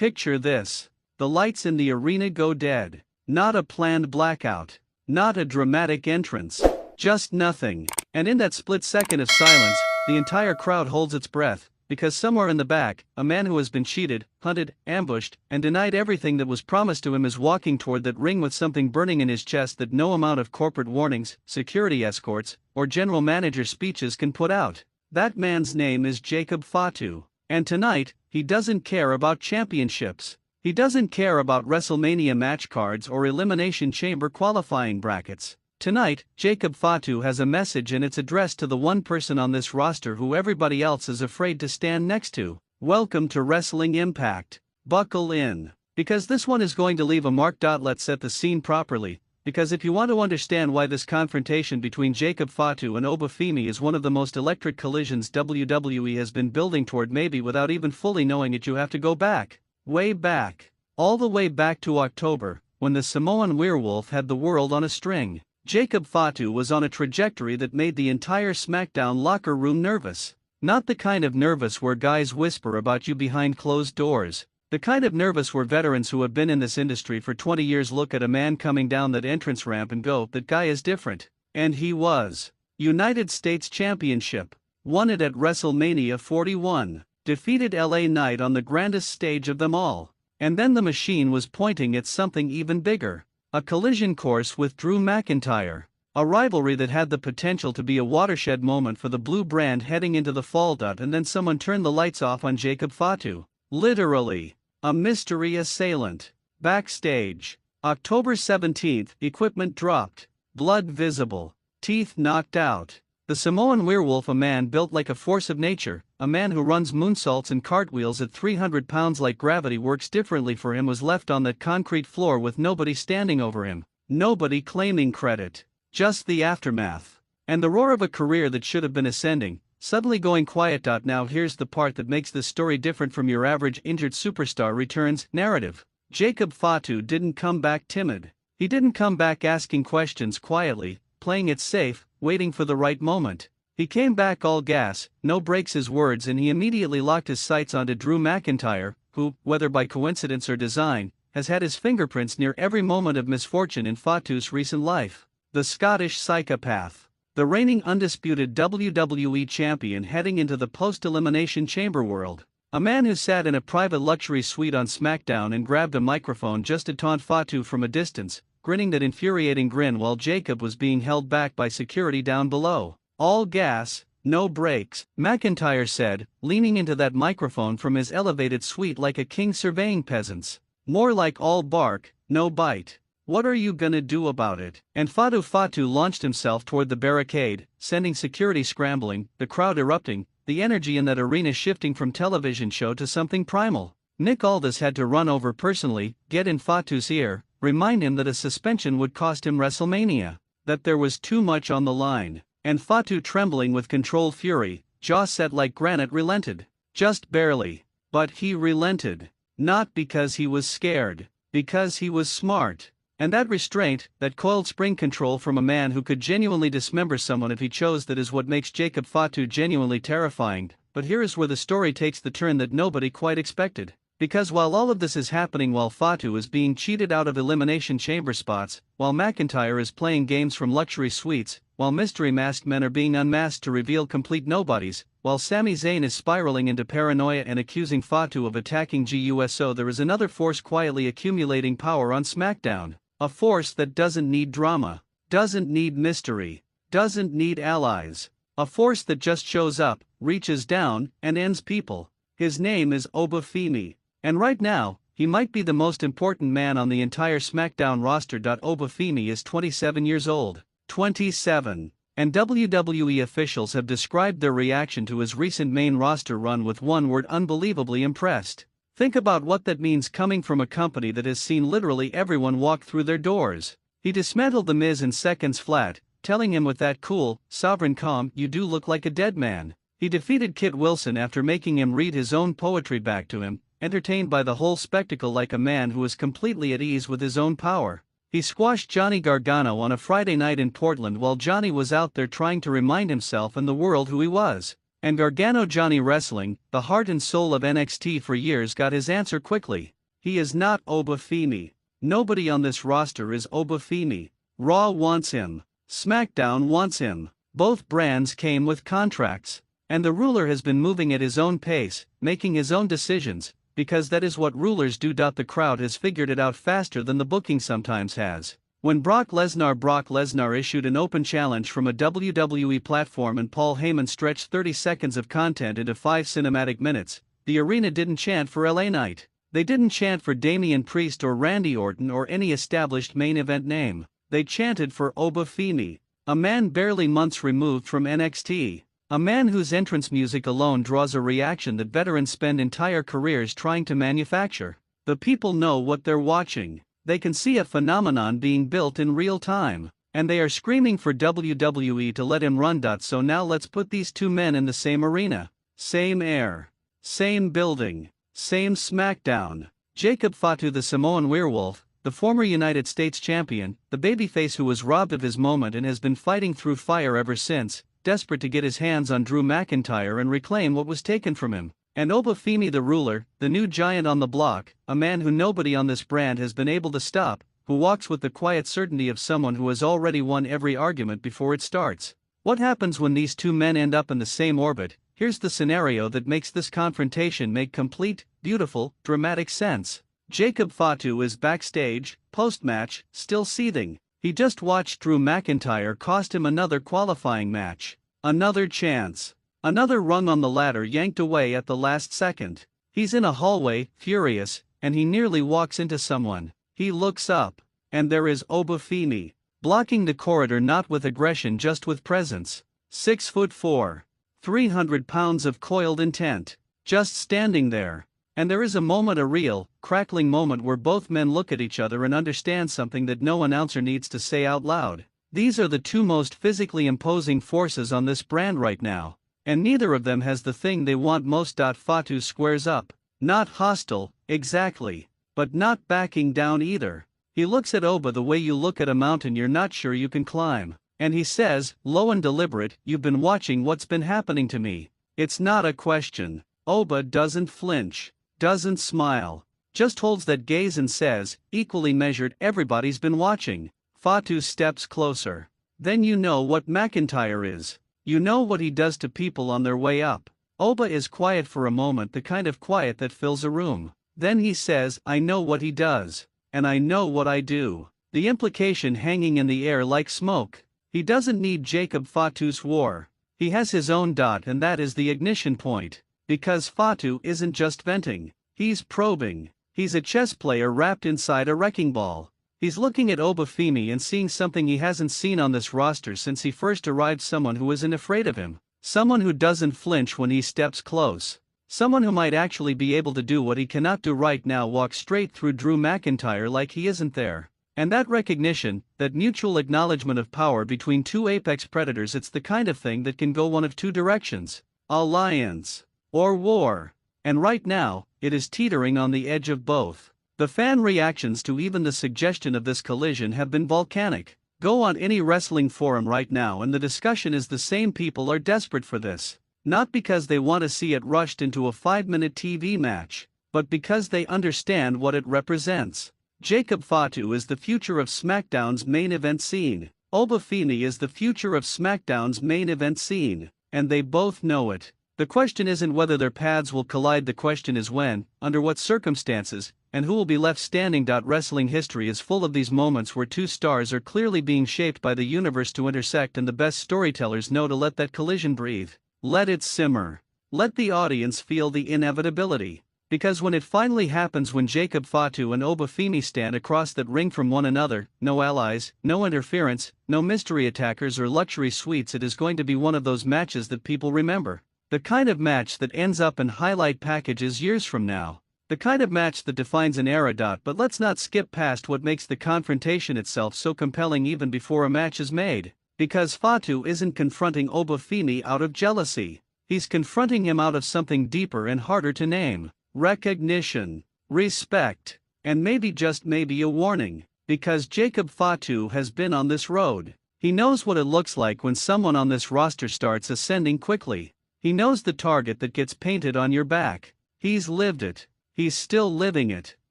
Picture this. The lights in the arena go dead. Not a planned blackout. Not a dramatic entrance. Just nothing. And in that split second of silence, the entire crowd holds its breath, because somewhere in the back, a man who has been cheated, hunted, ambushed, and denied everything that was promised to him is walking toward that ring with something burning in his chest that no amount of corporate warnings, security escorts, or general manager speeches can put out. That man's name is Jacob Fatu. And tonight, he doesn't care about championships. He doesn't care about WrestleMania match cards or Elimination Chamber qualifying brackets. Tonight, Jacob Fatu has a message, and it's addressed to the one person on this roster who everybody else is afraid to stand next to. Welcome to Wrestling Impact. Buckle in. Because this one is going to leave a mark. Let's set the scene properly. Because if you want to understand why this confrontation between Jacob Fatu and Oba Femi is one of the most electric collisions WWE has been building toward, maybe without even fully knowing it, you have to go back. Way back. All the way back to October, when the Samoan Werewolf had the world on a string. Jacob Fatu was on a trajectory that made the entire Smackdown locker room nervous. Not the kind of nervous where guys whisper about you behind closed doors. The kind of nervous where veterans who have been in this industry for 20 years look at a man coming down that entrance ramp and go, that guy is different. And he was. United States Championship. Won it at WrestleMania 41. Defeated LA Knight on the grandest stage of them all. And then the machine was pointing at something even bigger. A collision course with Drew McIntyre. A rivalry that had the potential to be a watershed moment for the blue brand heading into the fall. And then someone turned the lights off on Jacob Fatu. Literally. A mystery assailant. Backstage. October 17th, equipment dropped. Blood visible. Teeth knocked out. The Samoan Werewolf, a man built like a force of nature, a man who runs moonsaults and cartwheels at 300 pounds like gravity works differently for him, was left on that concrete floor with nobody standing over him. Nobody claiming credit. Just the aftermath. And the roar of a career that should have been ascending, suddenly going quiet. Now here's the part that makes this story different from your average injured superstar returns narrative. Jacob Fatu didn't come back timid. He didn't come back asking questions quietly, playing it safe, waiting for the right moment. He came back all gas, no breaks his words, and he immediately locked his sights onto Drew McIntyre, who, whether by coincidence or design, has had his fingerprints near every moment of misfortune in Fatu's recent life. The Scottish psychopath. The reigning undisputed WWE champion heading into the post-elimination chamber world. A man who sat in a private luxury suite on SmackDown and grabbed a microphone just to taunt Fatu from a distance, grinning that infuriating grin while Jacob was being held back by security down below. All gas, no brakes, McIntyre said, leaning into that microphone from his elevated suite like a king surveying peasants. More like all bark, no bite. What are you gonna do about it? And Fatu launched himself toward the barricade, sending security scrambling, the crowd erupting, the energy in that arena shifting from television show to something primal. Nick Aldis had to run over personally, get in Fatu's ear, remind him that a suspension would cost him WrestleMania, that there was too much on the line. And Fatu, trembling with controlled fury, jaw set like granite, relented. Just barely. But he relented. Not because he was scared. Because he was smart. And that restraint, that coiled spring control from a man who could genuinely dismember someone if he chose, that is what makes Jacob Fatu genuinely terrifying. But here is where the story takes the turn that nobody quite expected. Because while all of this is happening while Fatu is being cheated out of Elimination Chamber spots, while McIntyre is playing games from luxury suites, while mystery masked men are being unmasked to reveal complete nobodies, while Sami Zayn is spiraling into paranoia and accusing Fatu of attacking GUSO, there is another force quietly accumulating power on SmackDown. A force that doesn't need drama, doesn't need mystery, doesn't need allies. A force that just shows up, reaches down, and ends people. His name is Oba Femi. And right now, he might be the most important man on the entire SmackDown roster. Oba Femi is 27 years old. 27. And WWE officials have described their reaction to his recent main roster run with one word: unbelievably impressed. Think about what that means coming from a company that has seen literally everyone walk through their doors. He dismantled The Miz in seconds flat, telling him with that cool, sovereign calm, "You do look like a dead man." He defeated Kit Wilson after making him read his own poetry back to him, entertained by the whole spectacle like a man who is completely at ease with his own power. He squashed Johnny Gargano on a Friday night in Portland while Johnny was out there trying to remind himself and the world who he was. And Gargano Johnny Wrestling, the heart and soul of NXT for years, got his answer quickly. He is not Oba Femi. Nobody on this roster is Oba Femi. Raw wants him. SmackDown wants him. Both brands came with contracts. And the ruler has been moving at his own pace, making his own decisions, because that is what rulers do. The crowd has figured it out faster than the booking sometimes has. When Brock Lesnar issued an open challenge from a WWE platform and Paul Heyman stretched 30 seconds of content into 5 cinematic minutes, the arena didn't chant for LA Knight. They didn't chant for Damian Priest or Randy Orton or any established main event name. They chanted for Oba Femi, a man barely months removed from NXT. A man whose entrance music alone draws a reaction that veterans spend entire careers trying to manufacture. The people know what they're watching. They can see a phenomenon being built in real time. And they are screaming for WWE to let him run. So now let's put these two men in the same arena. Same air. Same building. Same SmackDown. Jacob Fatu, the Samoan Werewolf, the former United States champion, the babyface who was robbed of his moment and has been fighting through fire ever since, desperate to get his hands on Drew McIntyre and reclaim what was taken from him. And Oba Femi, the ruler, the new giant on the block, a man who nobody on this brand has been able to stop, who walks with the quiet certainty of someone who has already won every argument before it starts. What happens when these two men end up in the same orbit? Here's the scenario that makes this confrontation make complete, beautiful, dramatic sense. Jacob Fatu is backstage, post-match, still seething. He just watched Drew McIntyre cost him another qualifying match. Another chance. Another rung on the ladder yanked away at the last second. He's in a hallway, furious, and he nearly walks into someone. He looks up, and there is Oba Femi, blocking the corridor not with aggression just with presence. 6'4", 300 pounds of coiled intent, just standing there. And there is a moment, a real, crackling moment where both men look at each other and understand something that no announcer needs to say out loud. These are the two most physically imposing forces on this brand right now. And neither of them has the thing they want most. Fatu squares up. Not hostile, exactly. But not backing down either. He looks at Oba the way you look at a mountain you're not sure you can climb. And he says, low and deliberate, "You've been watching what's been happening to me. It's not a question." Oba doesn't flinch. Doesn't smile. Just holds that gaze and says, equally measured, "Everybody's been watching." Fatu steps closer. Then you know what McIntyre is. You know what he does to people on their way up. Oba is quiet for a moment, the kind of quiet that fills a room. Then he says, "I know what he does. And I know what I do." The implication hanging in the air like smoke. He doesn't need Jacob Fatu's war. He has his own. And that is the ignition point. Because Fatu isn't just venting. He's probing. He's a chess player wrapped inside a wrecking ball. He's looking at Oba Femi and seeing something he hasn't seen on this roster since he first arrived, someone who isn't afraid of him. Someone who doesn't flinch when he steps close. Someone who might actually be able to do what he cannot do right now, walk straight through Drew McIntyre like he isn't there. And that recognition, that mutual acknowledgement of power between two apex predators, it's the kind of thing that can go one of two directions. Alliance. Or war. And right now, it is teetering on the edge of both. The fan reactions to even the suggestion of this collision have been volcanic. Go on any wrestling forum right now and the discussion is the same. People are desperate for this. Not because they want to see it rushed into a 5-minute TV match, but because they understand what it represents. Jacob Fatu is the future of SmackDown's main event scene. Oba Femi is the future of SmackDown's main event scene. And they both know it. The question isn't whether their paths will collide, the question is when, under what circumstances, and who will be left standing. Wrestling history is full of these moments where two stars are clearly being shaped by the universe to intersect, and the best storytellers know to let that collision breathe. Let it simmer. Let the audience feel the inevitability. Because when it finally happens, when Jacob Fatu and Oba Femi stand across that ring from one another, no allies, no interference, no mystery attackers or luxury suites, it is going to be one of those matches that people remember. The kind of match that ends up in highlight packages years from now. The kind of match that defines an era. But let's not skip past what makes the confrontation itself so compelling even before a match is made. Because Fatu isn't confronting Oba Femi out of jealousy. He's confronting him out of something deeper and harder to name. Recognition. Respect. And maybe, just maybe, a warning. Because Jacob Fatu has been on this road. He knows what it looks like when someone on this roster starts ascending quickly. He knows the target that gets painted on your back. He's lived it. He's still living it.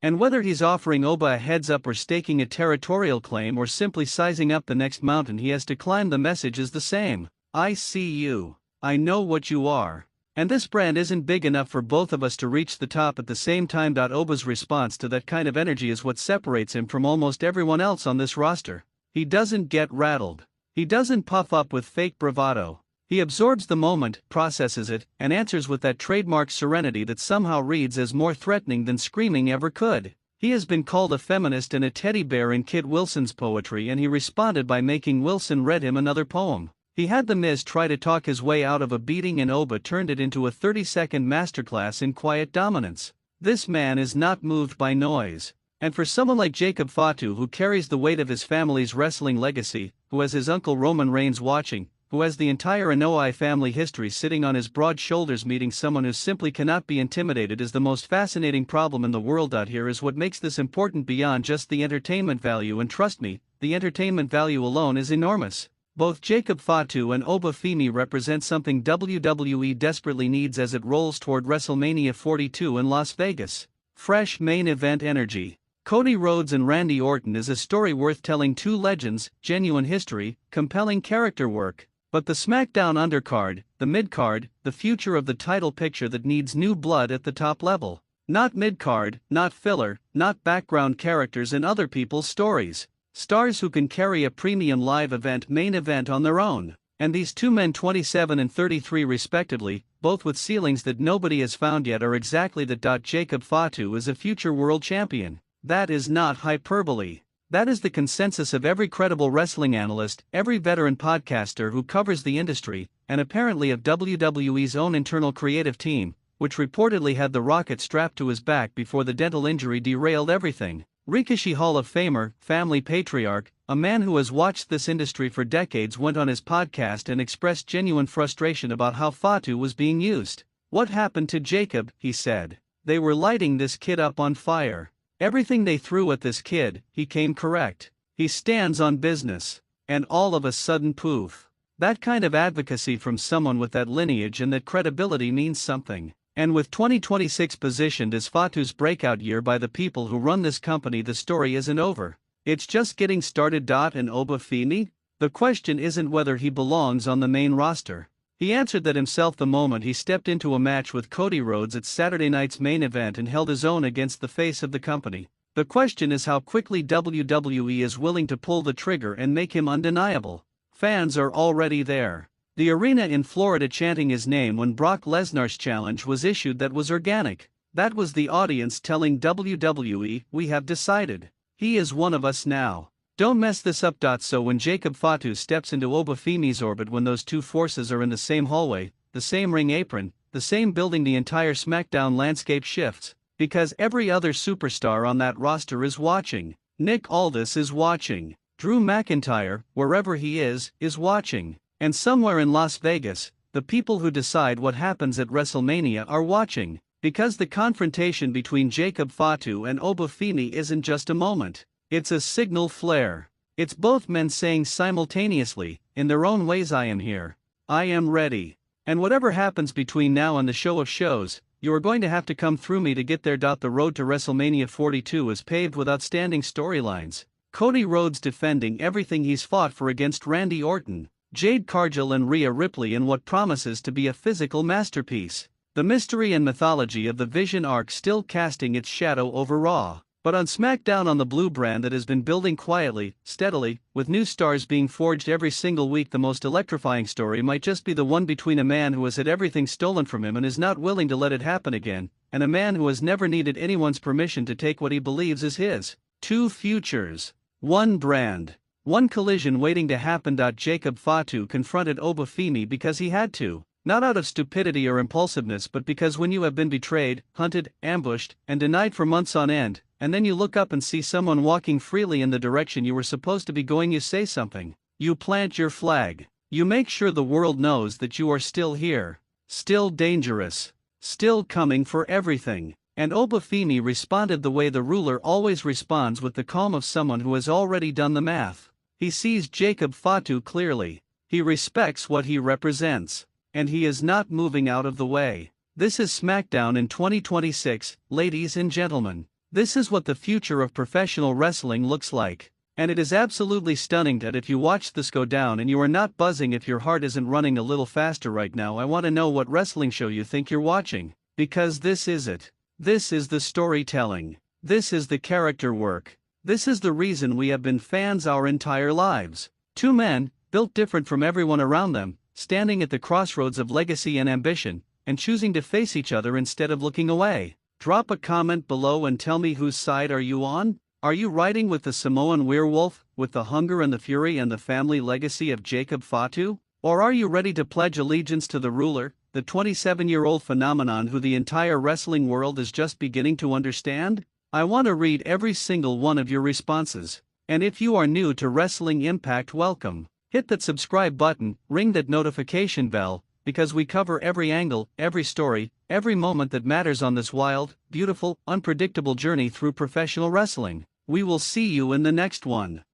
And whether he's offering Oba a heads up or staking a territorial claim or simply sizing up the next mountain he has to climb, the message is the same. I see you. I know what you are. And this brand isn't big enough for both of us to reach the top at the same time. Oba's response to that kind of energy is what separates him from almost everyone else on this roster. He doesn't get rattled. He doesn't puff up with fake bravado. He absorbs the moment, processes it, and answers with that trademark serenity that somehow reads as more threatening than screaming ever could. He has been called a feminist and a teddy bear in Kit Wilson's poetry, and he responded by making Wilson read him another poem. He had The Miz try to talk his way out of a beating, and Oba turned it into a 30-second masterclass in quiet dominance. This man is not moved by noise. And for someone like Jacob Fatu, who carries the weight of his family's wrestling legacy, who has his uncle Roman Reigns watching, who has the entire Anoa'i family history sitting on his broad shoulders, meeting someone who simply cannot be intimidated is the most fascinating problem in the world. Here is what makes this important beyond just the entertainment value, and trust me, the entertainment value alone is enormous. Both Jacob Fatu and Oba Femi represent something WWE desperately needs as it rolls toward WrestleMania 42 in Las Vegas. Fresh main event energy. Cody Rhodes and Randy Orton is a story worth telling. Two legends, genuine history, compelling character work. But the SmackDown undercard, the midcard, the future of the title picture that needs new blood at the top level. Not midcard, not filler, not background characters in other people's stories. Stars who can carry a premium live event main event on their own. And these two men, 27 and 33 respectively, both with ceilings that nobody has found yet, are exactly that. Jacob Fatu is a future world champion. That is not hyperbole. That is the consensus of every credible wrestling analyst, every veteran podcaster who covers the industry, and apparently of WWE's own internal creative team, which reportedly had the rocket strapped to his back before the dental injury derailed everything. Rikishi Hall of Famer, family patriarch, a man who has watched this industry for decades, went on his podcast and expressed genuine frustration about how Fatu was being used. What happened to Jacob, he said. They were lighting this kid up on fire. Everything they threw at this kid, he came correct. He stands on business. And all of a sudden, poof. That kind of advocacy from someone with that lineage and that credibility means something. And with 2026 positioned as Fatu's breakout year by the people who run this company, the story isn't over. It's just getting started. And Oba Femi? The question isn't whether he belongs on the main roster. He answered that himself the moment he stepped into a match with Cody Rhodes at Saturday night's main event and held his own against the face of the company. The question is how quickly WWE is willing to pull the trigger and make him undeniable. Fans are already there. The arena in Florida chanting his name when Brock Lesnar's challenge was issued. That was organic. That was the audience telling WWE, we have decided. He is one of us now. Don't mess this up. So when Jacob Fatu steps into Oba Femi's orbit, when those two forces are in the same hallway, the same ring apron, the same building, the entire SmackDown landscape shifts. Because every other superstar on that roster is watching. Nick Aldis is watching. Drew McIntyre, wherever he is watching. And somewhere in Las Vegas, the people who decide what happens at WrestleMania are watching. Because the confrontation between Jacob Fatu and Oba Femi isn't just a moment. It's a signal flare. It's both men saying simultaneously, in their own ways, I am here. I am ready. And whatever happens between now and the show of shows, you are going to have to come through me to get there. The road to WrestleMania 42 is paved with outstanding storylines. Cody Rhodes defending everything he's fought for against Randy Orton, Jade Cargill and Rhea Ripley in what promises to be a physical masterpiece. The mystery and mythology of the Vision arc still casting its shadow over Raw. But on SmackDown, on the blue brand that has been building quietly, steadily, with new stars being forged every single week, the most electrifying story might just be the one between a man who has had everything stolen from him and is not willing to let it happen again, and a man who has never needed anyone's permission to take what he believes is his. Two futures. One brand. One collision waiting to happen. Jacob Fatu confronted Oba Femi because he had to. Not out of stupidity or impulsiveness, but because when you have been betrayed, hunted, ambushed, and denied for months on end, and then you look up and see someone walking freely in the direction you were supposed to be going, you say something. You plant your flag. You make sure the world knows that you are still here. Still dangerous. Still coming for everything. And Oba Femi responded the way the ruler always responds, with the calm of someone who has already done the math. He sees Jacob Fatu clearly. He respects what he represents. and he is not moving out of the way. This is Smackdown in 2026, ladies and gentlemen. This is what the future of professional wrestling looks like. And it is absolutely stunning that if you watch this go down and you are not buzzing, if your heart isn't running a little faster right now, I want to know what wrestling show you think you're watching. Because this is it. This is the storytelling. This is the character work. This is the reason we have been fans our entire lives. Two men, built different from everyone around them, standing at the crossroads of legacy and ambition, and choosing to face each other instead of looking away. Drop a comment below and tell me whose side are you on? Are you riding with the Samoan Werewolf, with the hunger and the fury and the family legacy of Jacob Fatu? Or are you ready to pledge allegiance to the ruler, the 27-year-old phenomenon who the entire wrestling world is just beginning to understand? I want to read every single one of your responses. And if you are new to Wrestling Impact, welcome. Hit that subscribe button, ring that notification bell, because we cover every angle, every story, every moment that matters on this wild, beautiful, unpredictable journey through professional wrestling. We will see you in the next one.